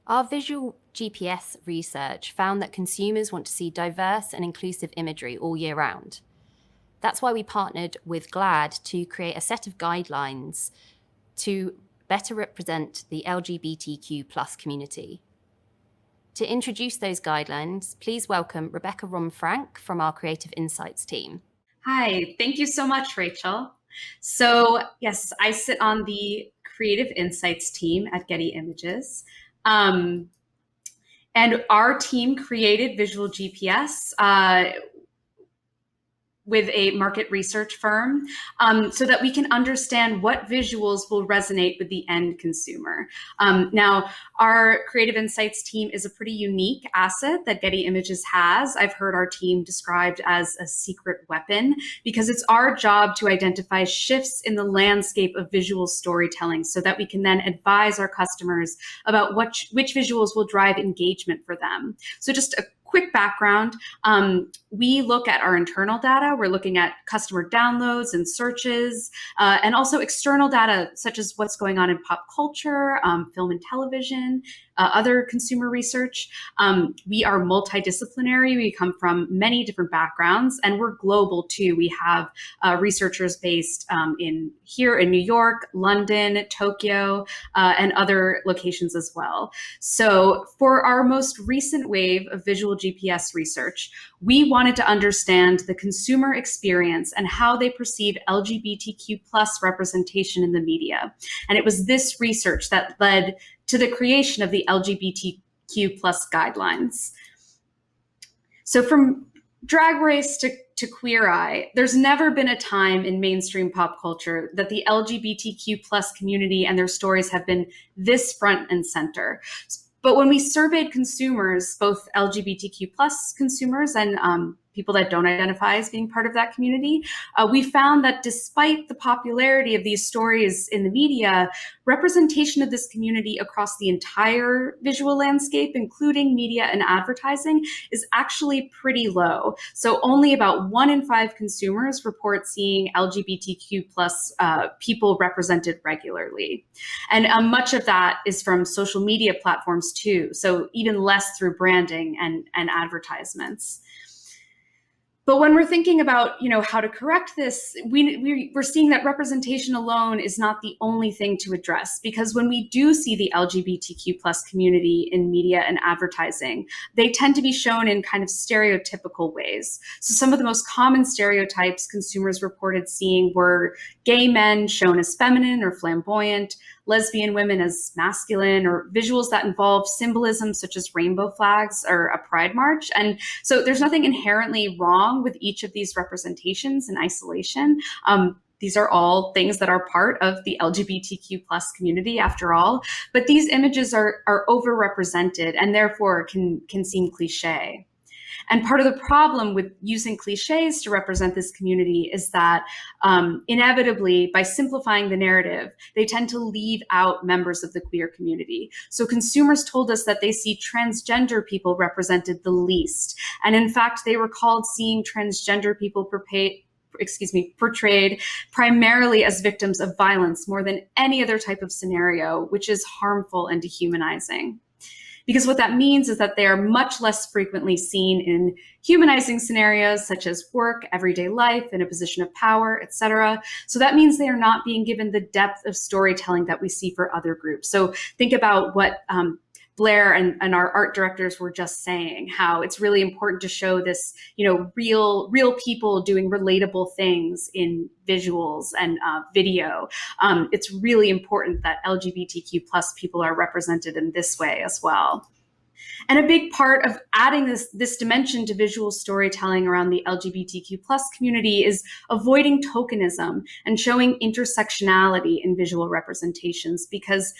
Our visual GPS research found that consumers want to see diverse and inclusive imagery all year round. That's why we partnered with GLAD to create a set of guidelines to better represent the LGBTQ plus community. To introduce those guidelines, please welcome Rebecca Rom-Frank from our Creative Insights team. Hi, thank you so much, Rachel. So yes, I sit on the Creative Insights team at Getty Images. And our team created Visual GPS with a market research firm so that we can understand what visuals will resonate with the end consumer. Now, our Creative Insights team is a pretty unique asset that Getty Images has. I've heard our team described as a secret weapon because it's our job to identify shifts in the landscape of visual storytelling so that we can then advise our customers about which visuals will drive engagement for them. So just a quick background, we look at our internal data. We're looking at customer downloads and searches, and also external data, such as what's going on in pop culture, film and television, other consumer research. We are multidisciplinary. We come from many different backgrounds, and we're global too. We have researchers based here in New York, London, Tokyo, and other locations as well. So for our most recent wave of visual GPS research, we wanted to understand the consumer experience and how they perceive LGBTQ plus representation in the media. And it was this research that led to the creation of the LGBTQ plus guidelines. So from Drag Race to Queer Eye, there's never been a time in mainstream pop culture that the LGBTQ plus community and their stories have been this front and center. But when we surveyed consumers, both LGBTQ plus consumers and people that don't identify as being part of that community, we found that despite the popularity of these stories in the media, representation of this community across the entire visual landscape, including media and advertising, is actually pretty low. So only about 1 in 5 consumers report seeing LGBTQ plus people represented regularly. And much of that is from social media platforms too, so even less through branding and advertisements. But when we're thinking about, how to correct this, we're seeing that representation alone is not the only thing to address, because when we do see the LGBTQ plus community in media and advertising, they tend to be shown in kind of stereotypical ways. So some of the most common stereotypes consumers reported seeing were gay men shown as feminine or flamboyant, lesbian women as masculine, or visuals that involve symbolism such as rainbow flags or a pride march. And so there's nothing inherently wrong with each of these representations in isolation. These are all things that are part of the LGBTQ plus community after all, but these images are overrepresented and therefore can seem cliche. And part of the problem with using cliches to represent this community is that inevitably, by simplifying the narrative, they tend to leave out members of the queer community. So consumers told us that they see transgender people represented the least. And in fact, they recalled seeing transgender people portrayed primarily as victims of violence more than any other type of scenario, which is harmful and dehumanizing. Because what that means is that they are much less frequently seen in humanizing scenarios such as work, everyday life, in a position of power, etc. So that means they are not being given the depth of storytelling that we see for other groups. So think about what Blair and our art directors were just saying, how it's really important to show this, real people doing relatable things in visuals and video. It's really important that LGBTQ plus people are represented in this way as well. And a big part of adding this dimension to visual storytelling around the LGBTQ plus community is avoiding tokenism and showing intersectionality in visual representations, because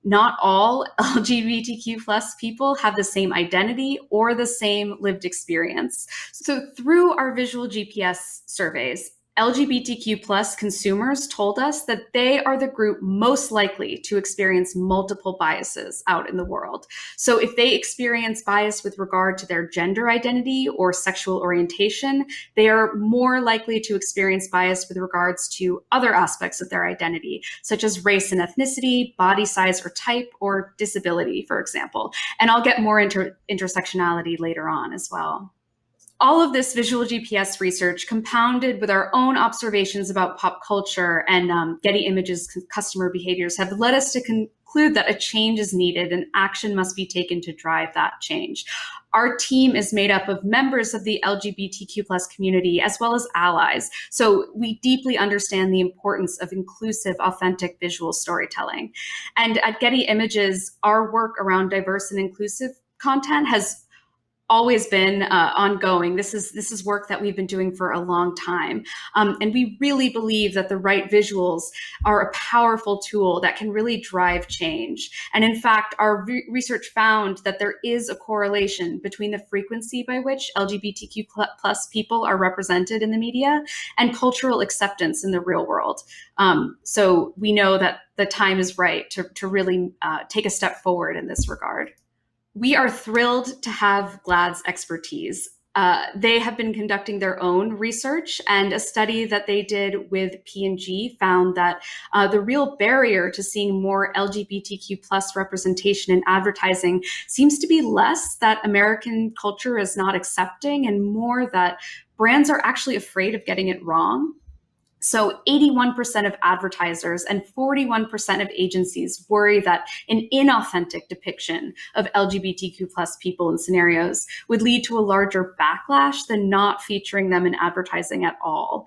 not all LGBTQ plus people have the same identity or the same lived experience. So through our visual GPS surveys, LGBTQ plus consumers told us that they are the group most likely to experience multiple biases out in the world. So if they experience bias with regard to their gender identity or sexual orientation, they are more likely to experience bias with regards to other aspects of their identity, such as race and ethnicity, body size or type, or disability, for example. And I'll get more into intersectionality later on as well. All of this visual GPS research, compounded with our own observations about pop culture and Getty Images customer behaviors, have led us to conclude that a change is needed and action must be taken to drive that change. Our team is made up of members of the LGBTQ plus community as well as allies. So we deeply understand the importance of inclusive, authentic visual storytelling. And at Getty Images, our work around diverse and inclusive content has always been ongoing. This is work that we've been doing for a long time. And we really believe that the right visuals are a powerful tool that can really drive change. And in fact, our research found that there is a correlation between the frequency by which LGBTQ plus people are represented in the media and cultural acceptance in the real world. So we know that the time is right to really take a step forward in this regard. We are thrilled to have GLAAD's expertise. They have been conducting their own research, and a study that they did with P&G found that the real barrier to seeing more LGBTQ plus representation in advertising seems to be less that American culture is not accepting and more that brands are actually afraid of getting it wrong. So 81% of advertisers and 41% of agencies worry that an inauthentic depiction of LGBTQ plus people in scenarios would lead to a larger backlash than not featuring them in advertising at all.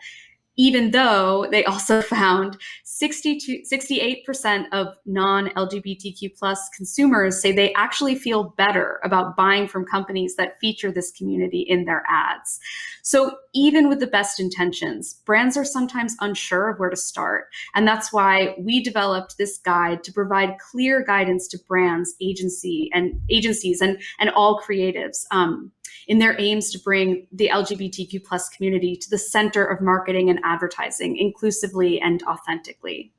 Even though they also found 68% of non-LGBTQ plus consumers say they actually feel better about buying from companies that feature this community in their ads. So even with the best intentions, brands are sometimes unsure of where to start. And that's why we developed this guide to provide clear guidance to brands, agencies, and all creatives in their aims to bring the LGBTQ plus community to the center of marketing and advertising inclusively and authentically.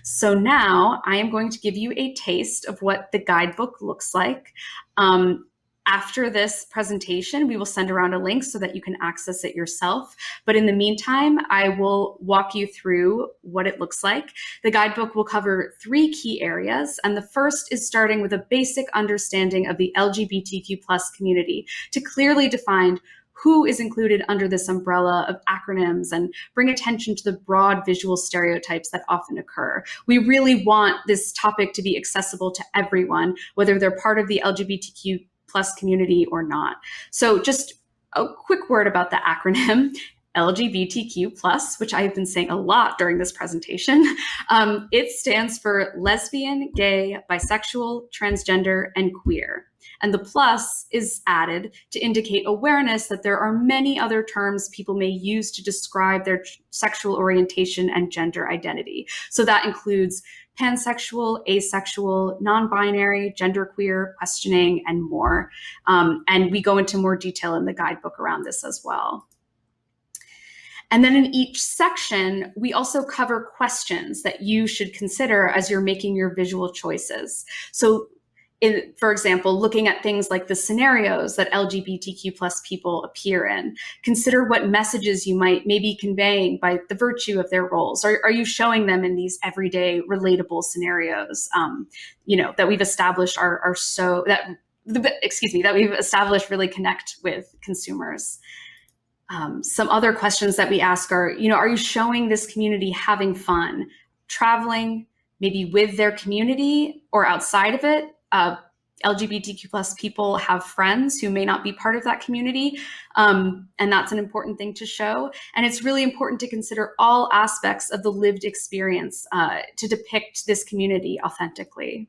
So now I am going to give you a taste of what the guidebook looks like. After this presentation, we will send around a link so that you can access it yourself. But in the meantime, I will walk you through what it looks like. The guidebook will cover 3 key areas. And the first is starting with a basic understanding of the LGBTQ plus community to clearly define who is included under this umbrella of acronyms and bring attention to the broad visual stereotypes that often occur. We really want this topic to be accessible to everyone, whether they're part of the LGBTQ plus community or not. So just a quick word about the acronym LGBTQ plus, which I have been saying a lot during this presentation. It stands for lesbian, gay, bisexual, transgender, and queer. And the plus is added to indicate awareness that there are many other terms people may use to describe their sexual orientation and gender identity. So that includes pansexual, asexual, non-binary, genderqueer, questioning, and more. And we go into more detail in the guidebook around this as well. And then in each section, we also cover questions that you should consider as you're making your visual choices. So for example, looking at things like the scenarios that LGBTQ plus people appear in, consider what messages you might be conveying by the virtue of their roles. Are you showing them in these everyday relatable scenarios, that we've established that we've established really connect with consumers? Some other questions that we ask are, are you showing this community having fun, traveling, maybe with their community or outside of it? LGBTQ plus people have friends who may not be part of that community, and that's an important thing to show. And it's really important to consider all aspects of the lived experience to depict this community authentically.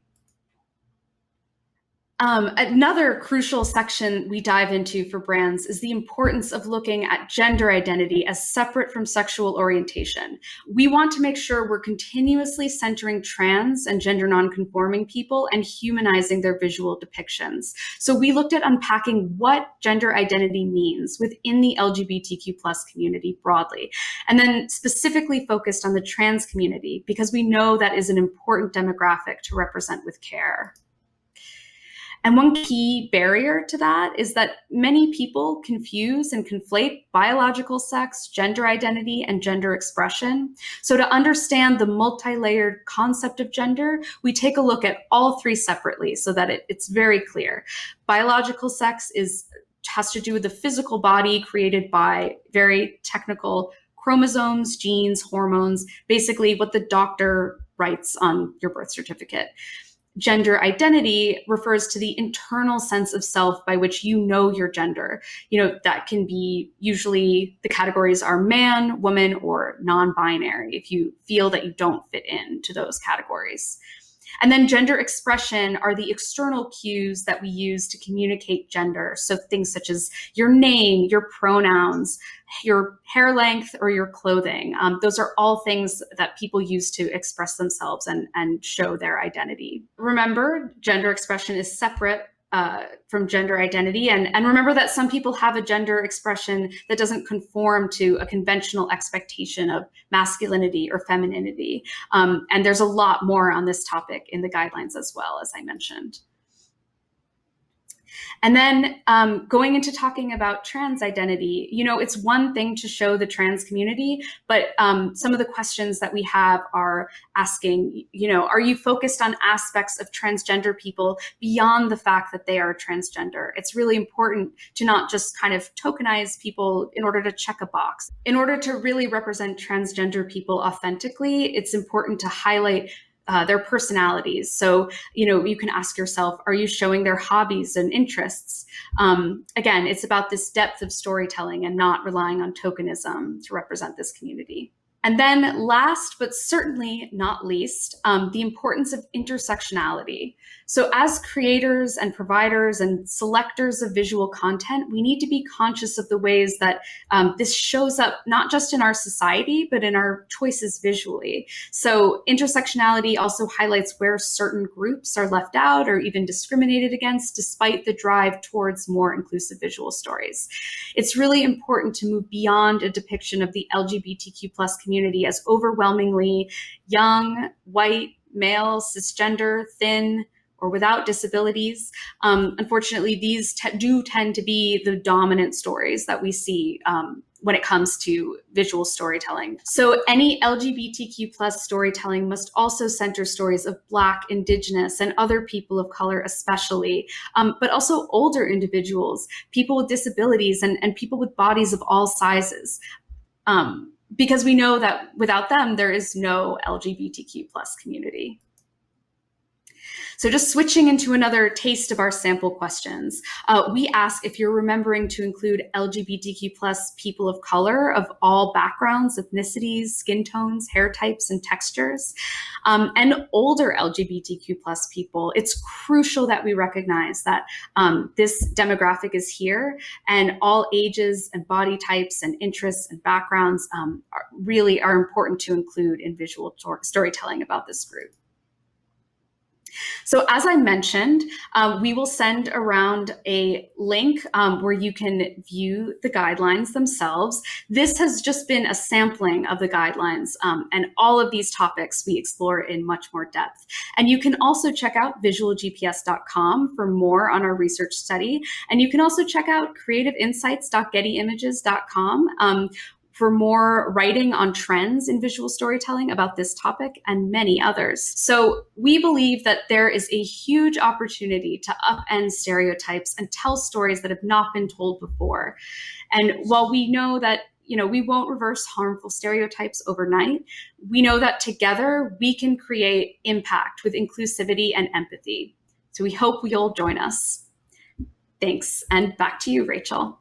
Another crucial section we dive into for brands is the importance of looking at gender identity as separate from sexual orientation. We want to make sure we're continuously centering trans and gender nonconforming people and humanizing their visual depictions. So we looked at unpacking what gender identity means within the LGBTQ plus community broadly, and then specifically focused on the trans community because we know that is an important demographic to represent with care. And one key barrier to that is that many people confuse and conflate biological sex, gender identity, and gender expression. So to understand the multi-layered concept of gender, we take a look at all three separately so that it's very clear. Biological sex has to do with the physical body created by very technical chromosomes, genes, hormones, basically what the doctor writes on your birth certificate. Gender identity refers to the internal sense of self by which you know your gender. That can be usually the categories are man, woman, or non-binary if you feel that you don't fit into those categories. And then gender expression are the external cues that we use to communicate gender. So things such as your name, your pronouns, your hair length, or your clothing. Those are all things that people use to express themselves and show their identity. Remember, gender expression is separate from gender identity. And remember that some people have a gender expression that doesn't conform to a conventional expectation of masculinity or femininity. And there's a lot more on this topic in the guidelines as well, as I mentioned. And then going into talking about trans identity, it's one thing to show the trans community, but some of the questions that we have are asking, are you focused on aspects of transgender people beyond the fact that they are transgender? It's really important to not just kind of tokenize people in order to check a box. In order to really represent transgender people authentically, it's important to highlight their personalities. So, you can ask yourself, are you showing their hobbies and interests? Again, it's about this depth of storytelling and not relying on tokenism to represent this community. And then last, but certainly not least, the importance of intersectionality. So as creators and providers and selectors of visual content, we need to be conscious of the ways that this shows up not just in our society, but in our choices visually. So intersectionality also highlights where certain groups are left out or even discriminated against, despite the drive towards more inclusive visual stories. It's really important to move beyond a depiction of the LGBTQ plus community as overwhelmingly young, white, male, cisgender, thin, or without disabilities. Unfortunately, these do tend to be the dominant stories that we see when it comes to visual storytelling. So any LGBTQ plus storytelling must also center stories of Black, Indigenous, and other people of color especially, but also older individuals, people with disabilities, and people with bodies of all sizes. Because we know that without them, there is no LGBTQ plus community. So just switching into another taste of our sample questions, we ask if you're remembering to include LGBTQ plus people of color of all backgrounds, ethnicities, skin tones, hair types, and textures, and older LGBTQ plus people. It's crucial that we recognize that this demographic is here, and all ages and body types and interests and backgrounds really are important to include in visual storytelling about this group. So as I mentioned, we will send around a link where you can view the guidelines themselves. This has just been a sampling of the guidelines, and all of these topics we explore in much more depth. And you can also check out visualgps.com for more on our research study. And you can also check out creativeinsights.gettyimages.com for more writing on trends in visual storytelling about this topic and many others. So we believe that there is a huge opportunity to upend stereotypes and tell stories that have not been told before. And while we know that we won't reverse harmful stereotypes overnight, we know that together we can create impact with inclusivity and empathy. So we hope you'll join us. Thanks, and back to you, Rachel.